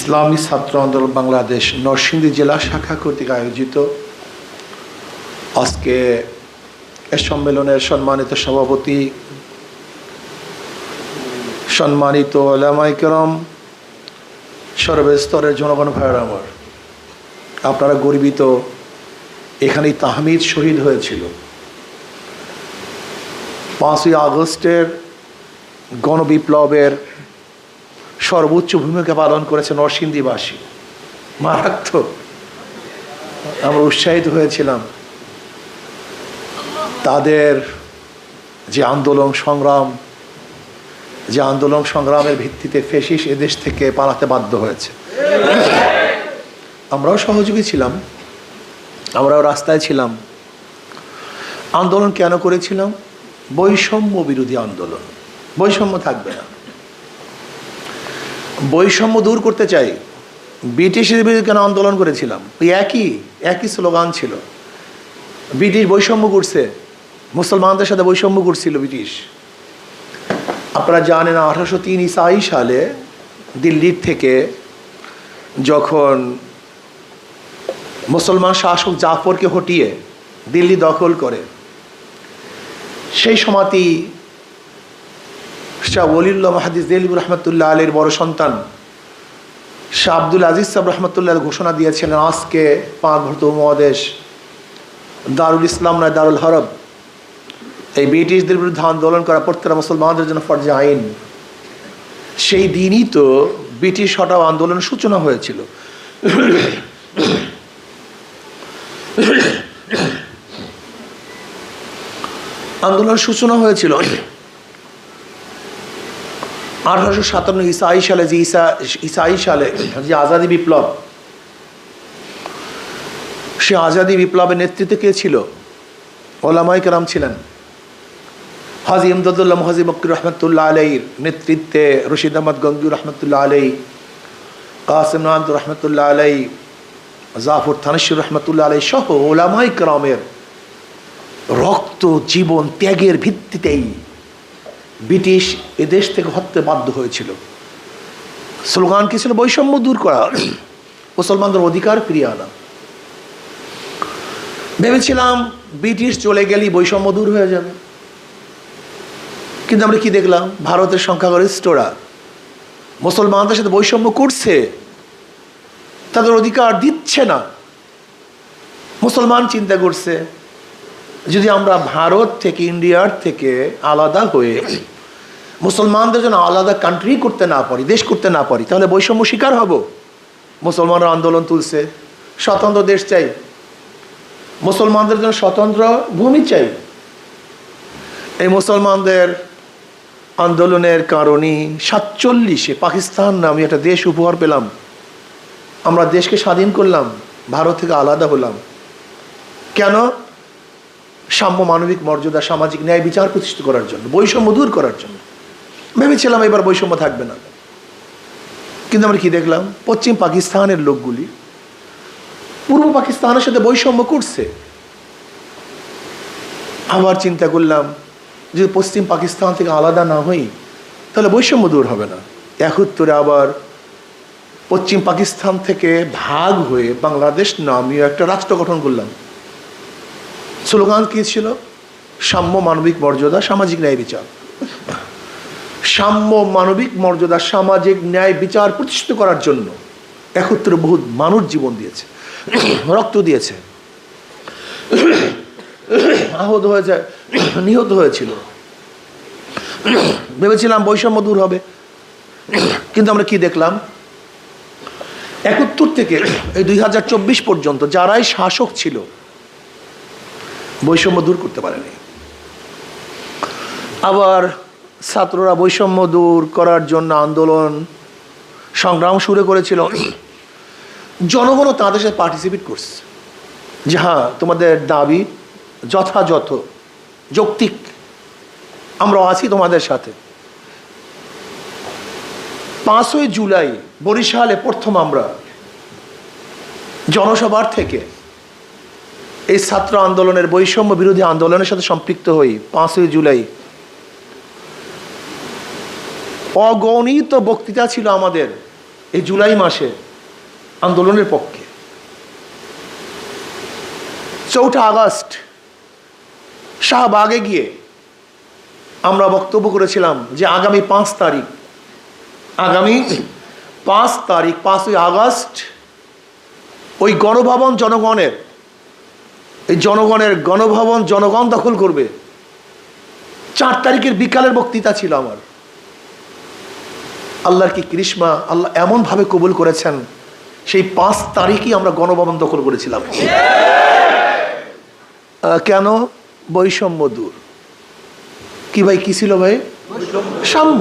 ইসলামী ছাত্র আন্দোলন বাংলাদেশ নরসিংদী জেলা শাখা কর্তৃক আয়োজিত আজকে এ সম্মেলনের সম্মানিত সভাপতি, সম্মানিত উলামায়ে কেরাম, সর্বস্তরের জনগণ ভাইয়েরা আমার, আপনারা গর্বিত। এখানেই তাহমিদ শহীদ হয়েছিল। 5ই আগস্টের গণবিপ্লবের সর্বোচ্চ ভূমিকা পালন করেছে নরসিংদীবাসী। মারাত্মক, আমরা উৎসাহিত হয়েছিলাম। তাদের যে আন্দোলন সংগ্রামের ভিত্তিতে ফ্যাসিস্ট এদেশ থেকে পালাতে বাধ্য হয়েছে। আমরাও সহযোগী ছিলাম, আমরাও রাস্তায় ছিলাম। আন্দোলন কেন করেছিলাম? বৈষম্য বিরোধী আন্দোলন। বৈষম্য থাকবে না, বৈষম্য দূর করতে চাই। ব্রিটিশের বিরুদ্ধে কেন আন্দোলন করেছিলাম? একই স্লোগান ছিল। ব্রিটিশ বৈষম্য করছে, মুসলমানদের সাথে বৈষম্য করছিল ব্রিটিশ। আপনারা জানেন 1803 ঈসাই সালে দিল্লির থেকে যখন মুসলমান শাসক জাফরকে হটিয়ে দিল্লি দখল করে, সেই সময়টি শাহ ওলিউল্লাহ মুহাদ্দিস দেহলভী রহমতুল্লাহ আলাইহির বড় সন্তান শাহ আব্দুল আজিজ সাহেব রহমতুল্লাহ ঘোষণা দিয়েছিলেন, আজকে পাক ভারত উপমহাদেশ দারুল ইসলাম নয়, দারুল হরব। এই ব্রিটিশদের বিরুদ্ধে আন্দোলন করা প্রত্যেকটা মুসলমানদের জন্য ফরজে আইন। সেই দিনই তো ব্রিটিশ হটাও আন্দোলনের সূচনা হয়েছিল। আন্দোলনের সূচনা হয়েছিল 1857 ঈসাই সালে, যে আজাদি বিপ্লব, সে আজাদি বিপ্লবের নেতৃত্বে কে ছিল? ওলামায়ে কেরাম ছিলেন। হাজী ইমদাদুল্লাহ মুহাজ্জিব মক্কি রহমতুল্লাহ আলাইহির নেতৃত্বে রশিদ আহমদ গঙ্গি রহমতুল্লাহ আলাইহি, কাসিম নানদ রহমতুল্লাহ আলাইহি, জাফর থানেশ্বর রহমতুল্লাহ আলাইহি সহ ওলামায়ে কেরামের রক্ত, জীবন, ত্যাগের ভিত্তিতেই ব্রিটিশ এদেশ থেকে হত্যা বাধ্য হয়েছিল। স্লোগান কি ছিল? বৈষম্য দূর করা, মুসলমানদের অধিকার ফিরিয়ে আনা। ভেবেছিলাম ব্রিটিশ চলে গেলেই বৈষম্য দূর হয়ে যাবে, কিন্তু আমরা কি দেখলাম? ভারতের সংখ্যাগরিষ্ঠরা মুসলমানদের সাথে বৈষম্য করছে, তাদের অধিকার দিচ্ছে না। মুসলমান চিন্তা করছে, যদি আমরা ভারত থেকে, ইন্ডিয়ার থেকে আলাদা হয়ে মুসলমানদের জন্য আলাদা কান্ট্রি করতে না পারি, দেশ করতে না পারি, তাহলে বৈষম্য শিকার হব। মুসলমানরা আন্দোলন তুলছে, স্বতন্ত্র দেশ চাই, মুসলমানদের জন্য স্বতন্ত্র ভূমি চাই। এই মুসলমানদের আন্দোলনের কারণে 47-এ পাকিস্তান নামে একটা দেশ উপহার পেলাম। আমরা দেশকে স্বাধীন করলাম, ভারত থেকে আলাদা হলাম। কেন? সাম্য, মানবিক মর্যাদা, সামাজিক ন্যায় বিচার প্রতিষ্ঠিত করার জন্য, বৈষম্য দূর করার জন্য। ভেবেছিলাম এবার বৈষম্য থাকবে না, কিন্তু আমরা কি দেখলাম? পশ্চিম পাকিস্তানের লোকগুলি পূর্ব পাকিস্তানের সাথে বৈষম্য করছে। আবার চিন্তা করলাম, যদি পশ্চিম পাকিস্তান থেকে আলাদা না হই তাহলে বৈষম্য দূর হবে না। 71-এ আবার পশ্চিম পাকিস্তান থেকে ভাগ হয়ে বাংলাদেশ নামীয় একটা রাষ্ট্র গঠন করলাম। স্লোগান কি ছিল? সাম্য, মানবিক মর্যাদা, সামাজিক ন্যায় বিচার। সাম্য, মানবিক মর্যাদা, সামাজিক ন্যায় বিচার প্রতিষ্ঠিত করার জন্য 71-এ বহু মানুষ জীবন দিয়েছে, রক্ত দিয়েছে, আহত হয়েছে, নিহত হয়েছিল। ভেবেছিলাম বৈষম্য দূর হবে, কিন্তু আমরা কি দেখলাম? 71 থেকে এই 2024 পর্যন্ত যারাই শাসক ছিল বৈষম্য দূর করতে পারেনি। আবার ছাত্ররা বৈষম্য দূর করার জন্য আন্দোলন সংগ্রাম শুরু করেছিল। জনগণও তাদের সাথে পার্টিসিপেট করছে যে হ্যাঁ, তোমাদের দাবি যথাযথ, যৌক্তিক, আমরা আছি তোমাদের সাথে। 5ই জুলাই বরিশালে প্রথম আমরা জনসভার থেকে এই ছাত্র আন্দোলনের, বৈষম্য বিরোধী আন্দোলনের সাথে সম্পৃক্ত হই। 5ই জুলাই অগণিত বক্তৃতা ছিল আমাদের, এই জুলাই মাসে আন্দোলনের পক্ষে। 4 আগস্ট শাহবাগে গিয়ে আমরা বক্তব্য করেছিলাম যে আগামী 5 তারিখ, আগামী 5 তারিখ 5ই আগস্ট ওই গণভবন জনগণের, এই জনগণের গণভবন জনগণ দখল করবে। 4 তারিখের বিকালের বক্তৃতা ছিল আমার। আল্লাহর কি কৃষ্মা, আল্লাহ এমনভাবে কবুল করেছেন, সেই 5 তারিখই আমরা গণভবন দখল করেছিলাম। কেন? বৈষম্য দূর। কি ভাই, কি ছিল ভাই? সাম্য,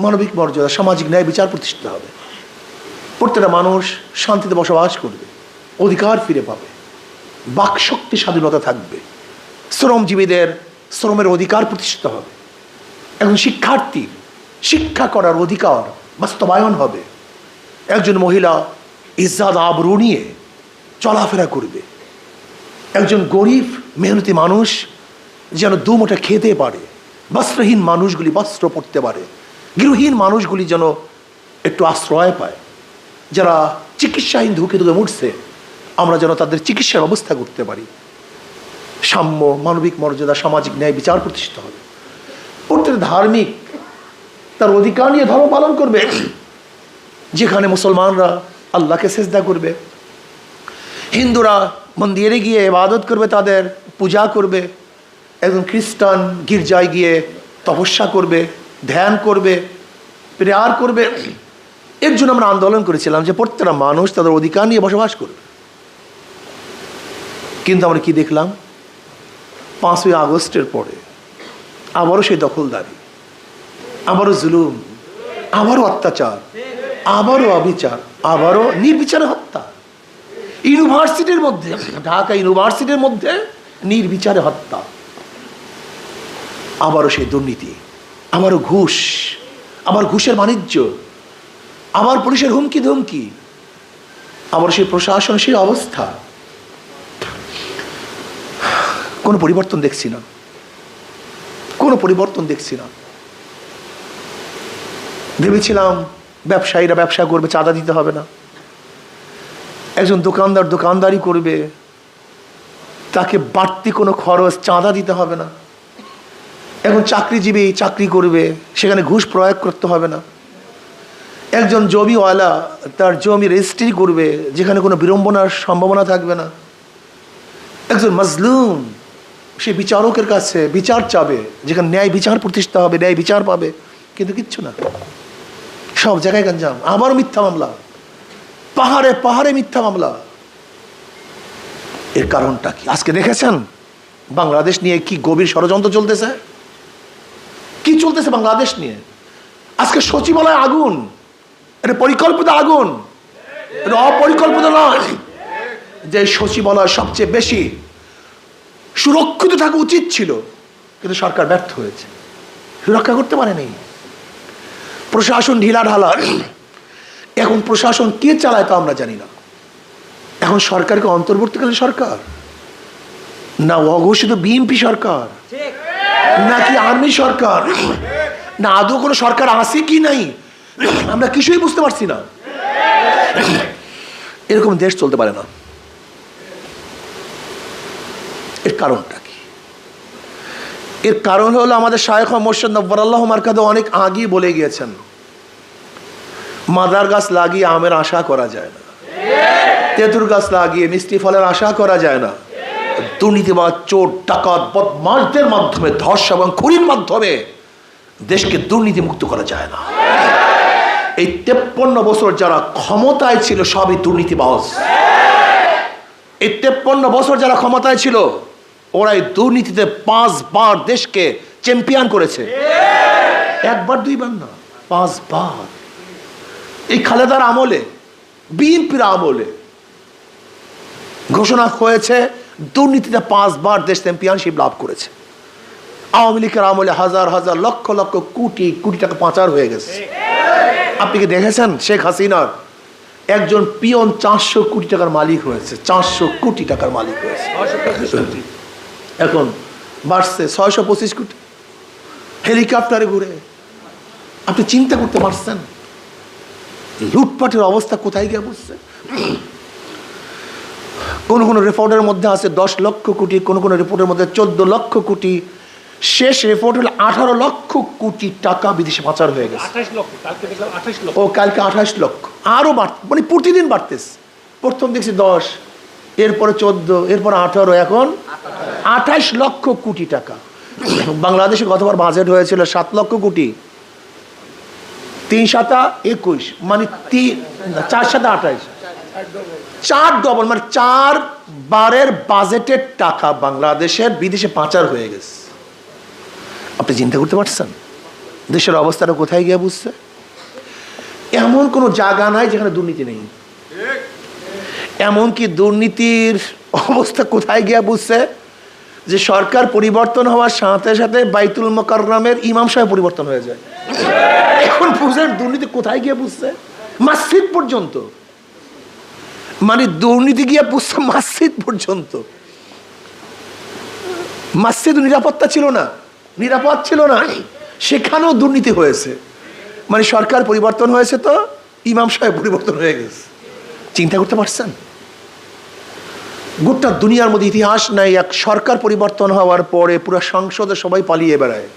মানবিক মর্যাদা, সামাজিক ন্যায় বিচার প্রতিষ্ঠিত হবে। প্রত্যেকটা মানুষ শান্তিতে বসবাস করবে, অধিকার ফিরে পাবে, বাকশক্তি স্বাধীনতা থাকবে, শ্রমজীবীদের শ্রমের অধিকার প্রতিষ্ঠিত হবে, একজন শিক্ষার্থীর শিক্ষা করার অধিকার বাস্তবায়ন হবে, একজন মহিলা ইজ্জত আবরু নিয়ে চলাফেরা করবে, একজন গরিব মেহনতি মানুষ যেন দুমুঠো খেতে পারে, বস্ত্রহীন মানুষগুলি বস্ত্র পরতে পারে, গৃহহীন মানুষগুলি যেন একটু আশ্রয় পায়, যারা চিকিৎসাহীন ধুকে ধুকে মরছে আমরা যেন তাদের চিকিৎসার ব্যবস্থা করতে পারি। সাম্য, মানবিক মর্যাদা, সামাজিক ন্যায় বিচার প্রতিষ্ঠিত হবে। প্রত্যেক ধার্মিক তার অধিকার নিয়ে ধর্ম পালন করবে। যেখানে মুসলমানরা আল্লাহকে সেজদা করবে, হিন্দুরা মন্দিরে গিয়ে ইবাদত করবে, তাদের পূজা করবে, একজন খ্রিস্টান গির্জায় গিয়ে তপস্যা করবে, ধ্যান করবে, প্রেয়ার করবে। এর জন্য আমরা আন্দোলন করেছিলাম যে প্রত্যেকটা মানুষ তাদের অধিকার নিয়ে বসবাস করবে। কিন্তু আমরা কি দেখলাম? 5ই আগস্টের পরে আবারও সেই দখলদারি, আবারও জুলুম, আবারও অত্যাচার, আবারও অবিচার, আবারও নির্বিচারে হত্যা। ইউনিভার্সিটির মধ্যে, ঢাকা ইউনিভার্সিটির মধ্যে নির্বিচারে হত্যা, আবারও সেই দুর্নীতি, আবারও ঘুষ, আবার ঘুষের বাণিজ্য, আবার পুলিশের হুমকি ধমকি, আবার সেই প্রশাসন, সেই অবস্থা। কোনো পরিবর্তন দেখছি না, কোনো পরিবর্তন দেখছি না। ভেবেছিলাম ব্যবসায়ীরা ব্যবসা করবে, চাঁদা দিতে হবে না। একজন দোকানদার দোকানদারি করবে, তাকে বাড়তি কোনো খরচ, চাঁদা দিতে হবে না। এখন চাকরিজীবী চাকরি করবে, সেখানে ঘুষ প্রয়োগ করতে হবে না। একজন জমিওয়ালা তার জমি রেজিস্ট্রি করবে, যেখানে কোনো বিড়ম্বনার সম্ভাবনা থাকবে না। একজন মাজলুম সে বিচারকের কাছে বিচার চাবে, যেখানে ন্যায় বিচার প্রতিষ্ঠা হবে, ন্যায় বিচার পাবে। কিন্তু কিচ্ছু না, সব জায়গায় গঞ্জাম, আবারও মিথ্যা মামলা, পাহাড়ে পাহাড়ে মিথ্যা মামলা। এর কারণটা কি? আজকে দেখেছেন বাংলাদেশ নিয়ে কি গভীর ষড়যন্ত্র চলতেছে, কি চলতেছে বাংলাদেশ নিয়ে। আজকে সচিবালয় আগুন, এটা পরিকল্পিত আগুন, এটা অপরিকল্পিত নয়। যে সচিবালয় সবচেয়ে বেশি সুরক্ষিত থাকা উচিত ছিল, কিন্তু সরকার ব্যর্থ হয়েছে, সুরক্ষা করতে পারেনি। প্রশাসন ঢিলা ঢালা। এখন প্রশাসন কে চালায় তা আমরা জানি না। এখন সরকারকে অন্তর্বর্তীকালীন সরকার, না অঘোষিত বিএনপি সরকার, নাকি আর্মি সরকার, না আদৌ কোনো সরকার আছে কি নাই, আমরা কিছুই বুঝতে পারছি না। এরকম দেশ চলতে পারে না। এর কারণটা কি? এর কারণ হলো আমাদের শায়েখ মোর্শেদ নব্বরাল্লাহু মারকাদু অনেক আগেই বলে গিয়েছেন, মাদার গাছ লাগিয়ে আমের আশা করা যায় না, তেঁতুল গাছ লাগিয়ে মিষ্টি ফলের আশা করা যায় না। দুর্নীতিবাদ, চোর, ডাকাত, বদমাশদের মাধ্যমে, ধর্ষণ এবং খুনের মাধ্যমে দেশকে দুর্নীতি মুক্ত করা যায় না। এই 53 বছর যারা ক্ষমতায় ছিল সবই দুর্নীতিবাজ। এই 53 বছর যারা ক্ষমতায় ছিল ওরা এই দুর্নীতিতে 5 বার দেশকে চ্যাম্পিয়ন করেছে। একবার দুইবার না, 5 বার। এই খালেদার আমলে, বিএনপির আমলে ঘোষণা হয়েছে দুর্নীতিতে 5 বার দেশ চ্যাম্পিয়নশিপ লাভ করেছে। আওয়ামী লীগের আমলে হাজার হাজার লক্ষ লক্ষ কোটি কোটি টাকা পাচার হয়ে গেছে। আপনি কি দেখেছেন শেখ হাসিনার একজন পিয়ন 400 কোটি টাকার মালিক হয়েছে, 400 কোটি টাকার মালিক হয়েছে। এখন বাড়ছে 625 কোটি, হেলিকপ্টারে ঘুরে। আপনি চিন্তা করতে পারছেন লুটপাটের অবস্থা কোথায় গিয়ে বুঝছে। কোন কোন রিপোর্টের মধ্যে আছে 10 লক্ষ কোটি, কোন কোন রিপোর্টের মধ্যে 14 লক্ষ কোটি, শেষ রিপোর্ট হলো 18 লক্ষ কোটি টাকা বিদেশে পাচার হয়ে গেছে। 28 লক্ষ, কালকে দেখলাম 28 লক্ষ। ও কালকে 28 লক্ষ, আরো মানে প্রতিদিন বাড়তেছে। প্রথম দেখছি 10, এরপরে 14, এরপরে 18, এখন 28 লক্ষ কোটি টাকা। বাংলাদেশে গতবার বাজেট হয়েছিল 7 লক্ষ কোটি, 3 7 21, মানে 4 7 28, 4 ডবল, মানে 4 বারের বাজেটের টাকা বাংলাদেশের বিদেশে পাচার হয়ে গেছে। আপনি চিন্তা করতে পারছেন দেশের অবস্থাটা কোথায় গিয়ে বুঝছে। এমন কোনো জায়গা নাই যেখানে দুর্নীতি নেই। এমনকি দুর্নীতির অবস্থা কোথায় গিয়ে বুঝছে যে সরকার পরিবর্তন হওয়ার সাথে সাথে বাইতুল মোকাররমের ইমাম সাহেব পরিবর্তন হয়ে যায়। এখন বুঝেন দুর্নীতি কোথায় গিয়ে বুঝছে, মসজিদ পর্যন্ত। মানে দুর্নীতি গিয়ে বুঝছে মসজিদ পর্যন্ত। মসজিদ নিরাপত্তা ছিল না, নিরাপদ ছিল না, সেখানেও দুর্নীতি হয়েছে। মানে সরকার পরিবর্তন হয়েছে তো ইমাম সাহেব পরিবর্তন হয়ে গেছে। চিন্তা করতে পারছেন? গোটা দুনিয়ার মধ্যে ইতিহাস নাই এক সরকার পরিবর্তন হওয়ার পরে পুরো সংসদে সবাই পালিয়ে বেড়ায়,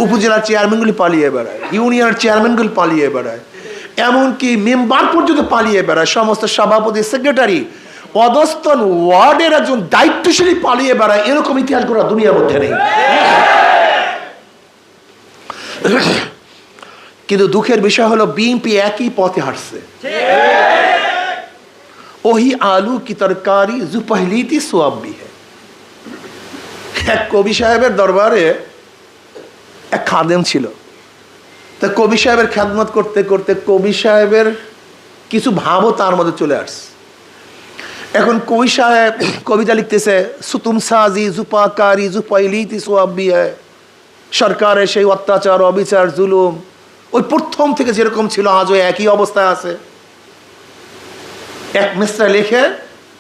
উপজেলার চেয়ারম্যানগুলি পালিয়ে বেড়ায়, ইউনিয়নের চেয়ারম্যানগুলি পালিয়ে বেড়ায়, এমনকি মেম্বার পর্যন্ত পালিয়ে বেড়ায়, সমস্ত সভাপতি সেক্রেটারি পদস্থন ওয়ার্ডের একজন দায়িত্বশীল পালিয়ে বেড়ায়। এরকম ইতিহাস গোটা দুনিয়ার মধ্যে নেই। কিন্তু দুঃখের বিষয় হলো বিএনপি একই পথে হাঁটছে। ওহি আলু কি তরকারি জু পহলি থি সোয়াব ভি হ্যায়। এক কবি সাহেবের দরবারে এক খাদেম ছিল। তা কবি সাহেবের খেদমত করতে করতে কবি সাহেবের কিছু ভাবও তার মধ্যে চলে আসছে। এখন কবি সাহেব কবিতা লিখতেছে, সুতুম সাজি জুপাকারি জু পহলি থি সোয়াব ভি হ্যায়। সরকারের সেই অত্যাচার, অবিচার, জুলুম ওই প্রথম থেকে যেরকম ছিল আজও একই অবস্থায় আছে। এক মিসরা লিখে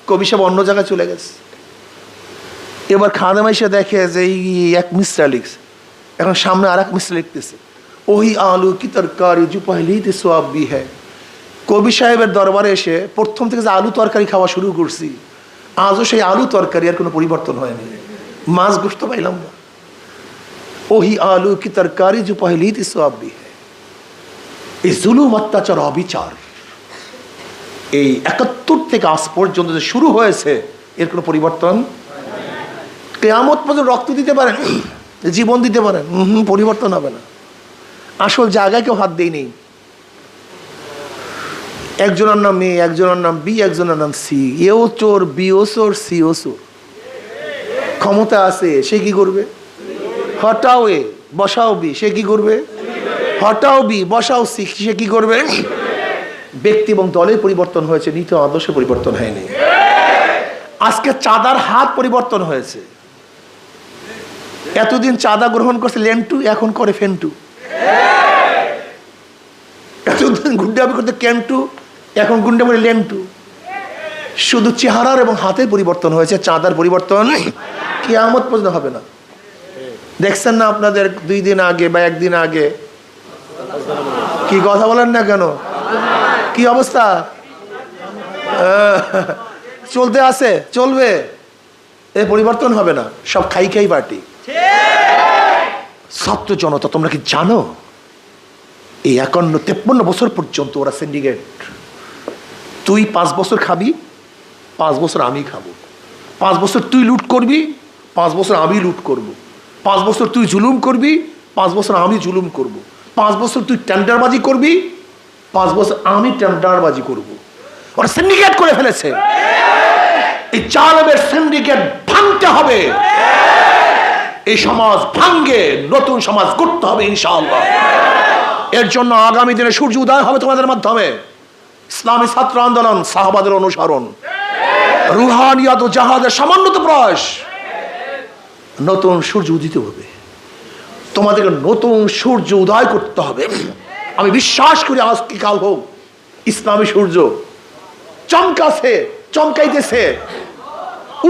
কবি সাহেব অন্য জায়গায় চলে গেছে। এবার খাদেম এসে দেখে যে এই এক মিসরা লিখছে, এখন সামনে আর এক মিসরা লিখতেছে, ওহি আলু কি তরকারি জু পহলি থি সোয়াব ভি হ্যায়। কবি সাহেবের দরবারে এসে প্রথম থেকে যে আলু তরকারি খাওয়া শুরু করছি, আজও সেই আলু তরকারি আর কোনো পরিবর্তন হয়নি, মাছ গোশত পাইলাম না। ওহি আলু কি তরকারি জু পহলি থি সোয়াব ভি হ্যায়। এই জুলুম, অত্যাচার, অবিচার এই 71 থেকে আজ পর্যন্ত যে শুরু হয়েছে, এর কোনো পরিবর্তন। কিয়ামত পর্যন্ত রক্ত দিতে পারেন, জীবন দিতে পারেন, পরিবর্তন হবে না। আসল জায়গায় কেউ হাত দেয়নি। একজনের নাম এ, একজনের নাম বি, একজনের নাম সি। এও চোর, বিও চোর, সিও চোর। ক্ষমতা আছে, সে কি করবে? হটাও এ বসাও বি, সে কি করবে? হটাও বি বসাও সি, সে কি করবে? ব্যক্তি এবং দলের পরিবর্তন হয়েছে, নীতি আদর্শ পরিবর্তন হয়নি। আজকে চাঁদার হাত পরিবর্তন হয়েছে। এতদিন চাঁদা গ্রহণ করছে লেন্টু, এখন করে ফেন্টু। এতদিন গুন্ডামি করতে ক্যান্টু, এখন গুন্ডামি লেন্টু। শুধু চেহারার এবং হাতের পরিবর্তন হয়েছে, চাঁদার পরিবর্তন কিয়ামত পর্যন্ত হবে না। দেখছেন না আপনাদের 2 দিন আগে বা 1 দিন আগে কি কথা বলেন না কেন, কি অবস্থা চলতে আছে, চলবে, এ পরিবর্তন হবে না। সব খাই খাই পার্টি। ছাত্র জনতা তোমরা কি জানো এই 51-53 বছর পর্যন্ত ওরা সিন্ডিকেট। তুই 5 বছর খাবি, 5 বছর আমি খাবো। 5 বছর তুই লুট করবি, 5 বছর আমি লুট করব। 5 বছর তুই জুলুম করবি, 5 বছর আমি জুলুম করব। 5 বছর তুই টেন্ডারবাজি করবি, 5 বছর আমি টেন্ডারবাজি করব। ওরা সিন্ডিকেট করে ফেলেছে। এই জালেমের সিন্ডিকেট ভাঙতে হবে। এই সমাজ ভাঙ্গে নতুন সমাজ গড়তে হবে ইনশাআল্লাহ। এর জন্য আগামী দিনে সূর্য উদয় হবে তোমাদের মাধ্যমে। ইসলামী ছাত্র আন্দোলন, সাহাবাদের অনুসরণ, রুহানিয়াত ও জাহাদের সমন্বিত প্রয়াস, নতুন সূর্য উদিত হবে। তোমাদেরকে নতুন সূর্য উদয় করতে হবে। আমি বিশ্বাস করি আজ কি কাল হোক ইসলামী সূর্য চমকাছে, চমকাইতেছে,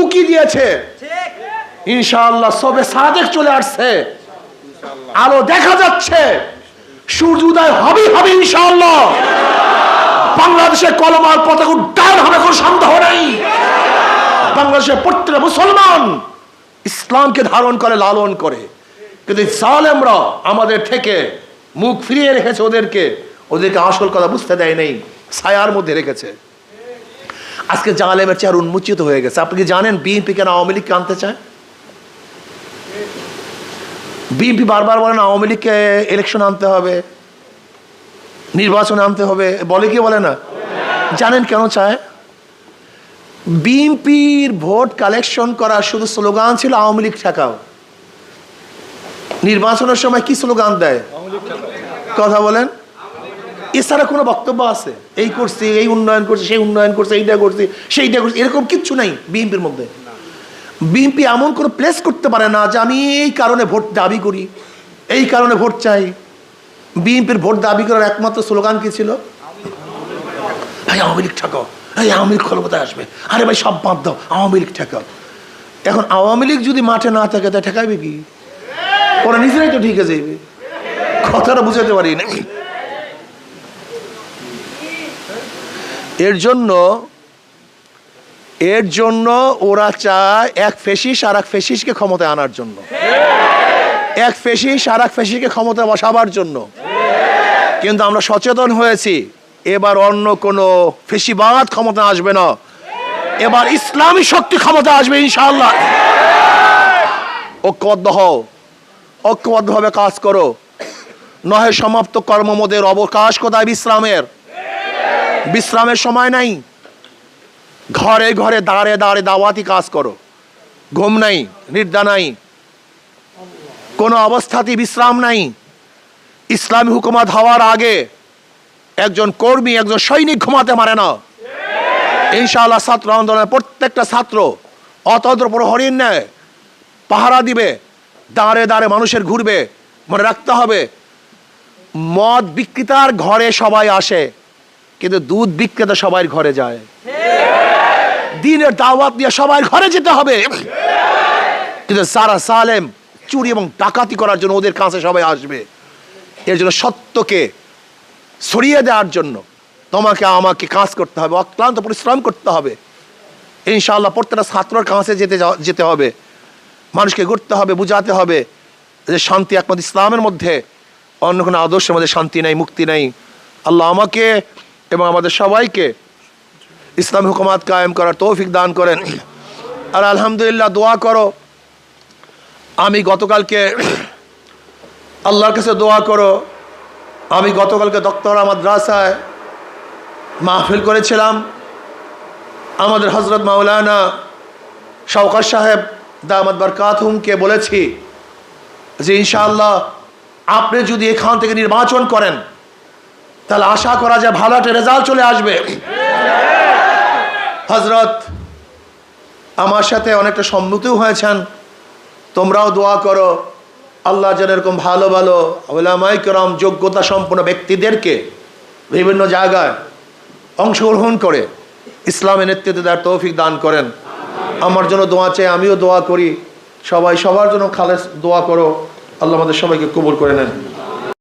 উকি দিয়েছে। ইনশাআল্লাহ সবে সাদেক চলে আসছে, আলো দেখা যাচ্ছে, সূর্য উদয় হবে হবে ইনশাআল্লাহ। বাংলাদেশে কলমার পতাকা উড্ডয়ন হবে, কোনো সন্দেহ নেই। বাংলাদেশের প্রত্যেকটা মুসলমান ইসলামকে ধারণ করে, লালন করে, কিন্তু জালেমরা আমাদের থেকে মুখ ফিরিয়ে রেখেছে, ওদেরকে আসল কথা বুঝতে দেয় নাই, ছায়ার মধ্যে রেখেছে। আজকে জালেমের চেহারা উন্মোচিত হয়ে গেছে। আপনি কি জানেন বিএনপি কেন আওয়ামী লীগকে আনতে চায়? বিএনপি বারবার বলেন আওয়ামী লীগকে ইলেকশন আনতে হবে, নির্বাচনে আনতে হবে, বলে কি বলে না? জানেন কেন চায়? বিএনপির ভোট কালেকশন করা শুধু স্লোগান ছিল আওয়ামী লীগ ঠেকাও। নির্বাচনের সময় কি স্লোগান দেয়? কথা বলেন। এছাড়া কোনো বক্তব্য আছে? এই করছি, এই উন্নয়ন করছি, সেই উন্নয়ন করছে, এইটা করছি, সেইটা করছি, এরকম কিচ্ছু নাই বিএনপির মধ্যে। বিএনপি এমন কোনো প্লেস করতে পারে না যে আমি এই কারণে ভোট দাবি করি, এই কারণে ভোট চাই। বিএনপির ভোট দাবি করার একমাত্র স্লোগান কি ছিল? ভাই আওয়ামী লীগ ঠেকাও, এই আওয়ামী লীগ ক্ষমতায় আসবে, আরে ভাই সব বাদ দাও, আওয়ামী লীগ ঠেকাও। এখন আওয়ামী লীগ যদি মাঠে না থাকে তা ঠেকাইবে কি? ওরা নিজেরাই তো ঠিক আছে, কথাটা বুঝাতে পারি না। এর জন্য ওরা চায় এক ফেসিস আর এক ফেসিসকে ক্ষমতায় আনার জন্য, এক ফেসিস আর এক ফেসিসকে ক্ষমতায় বসাবার জন্য। কিন্তু আমরা সচেতন হয়েছি, এবার অন্য কোনো ফেসিবাদ ক্ষমতা আসবে না, এবার ইসলামী শক্তি ক্ষমতা আসবে ইনশাআল্লাহ। ঐক্যবদ্ধ হও, ঐক্যবদ্ধভাবে কাজ করো, নহে সমাপ্ত কর্মমদের অবকাশ কোথায় বিশ্রামের? বিশ্রামের সময় নাই। ঘরে ঘরে দাঁড়ে দাঁড়ে দাওয়াতি কাজ করো, ঘুম নাই, নিদ্রা নাই, কোনো অবস্থাতেই বিশ্রাম নাই। ইসলামী হুকুমত হওয়ার আগে একজন কর্মী, একজন সৈনিক ঘুমাতে পারে না। ইনশাআল্লাহ ছাত্র আন্দোলনের প্রত্যেকটা ছাত্র অতন্ত্র প্রহরীর ন্যায় পাহারা দিবে, দাঁড়ে দাঁড়ে মানুষের ঘুরবে। মনে রাখতে হবে, মদ বিক্রেতার ঘরে সবাই আসে, কিন্তু দুধ বিক্রেতা সবাই ঘরে যায়। দিনের দাওয়াত নিয়ে সবাই ঘরে যেতে হবে, কিন্তু যারা জালেম, চুরি এবং ডাকাতি করার জন্য ওদের কাছে সবাই আসবে। এর জন্য সত্যকে ছড়িয়ে দেওয়ার জন্য তোমাকে আমাকে কাজ করতে হবে, অক্লান্ত পরিশ্রম করতে হবে। ইনশাআল্লাহ প্রত্যেকটা ছাত্রের কাছে যেতে হবে, মানুষকে ঘুরতে হবে, বুঝাতে হবে যে শান্তি একমাত্র ইসলামের মধ্যে, অন্য কোনো আদর্শের মধ্যে শান্তি নাই, মুক্তি নাই। আল্লাহ আমাকে এবং আমাদের সবাইকে ইসলাম হুকুমাত কায়েম করার তৌফিক দান করেন। আর আলহামদুলিল্লাহ দোয়া করো, আমি গতকালকে আল্লাহর কাছে দোয়া করো, আমি গতকালকে দক্তরা মাদ্রাসায় মাহফিল করেছিলাম। আমাদের হজরত মাওলানা শওকত সাহেব দামাত বরকাতুহুমকে বলেছি যে ইনশাআল্লাহ আপনি যদি এখান থেকে নির্বাচন করেন তাহলে আশা করা যায় ভালো একটা রেজাল্ট চলে আসবে। হজরত আমার সাথে অনেকটা সম্মতিও হয়েছেন, তোমরাও দোয়া করো আল্লাহ যেন এরকম ভালো ভালো উলামায়ে কেরাম, যোগ্যতা সম্পন্ন ব্যক্তিদেরকে বিভিন্ন জায়গায় অংশগ্রহণ করে ইসলামের নেতৃত্ব দেওয়ার তৌফিক দান করেন। আমার জন্য দোয়া চাই, আমিও দোয়া করি, সবাই সবার জন্য খালেস দোয়া করো। আল্লাহ আমাদের সবাইকে কবুল করে নেন।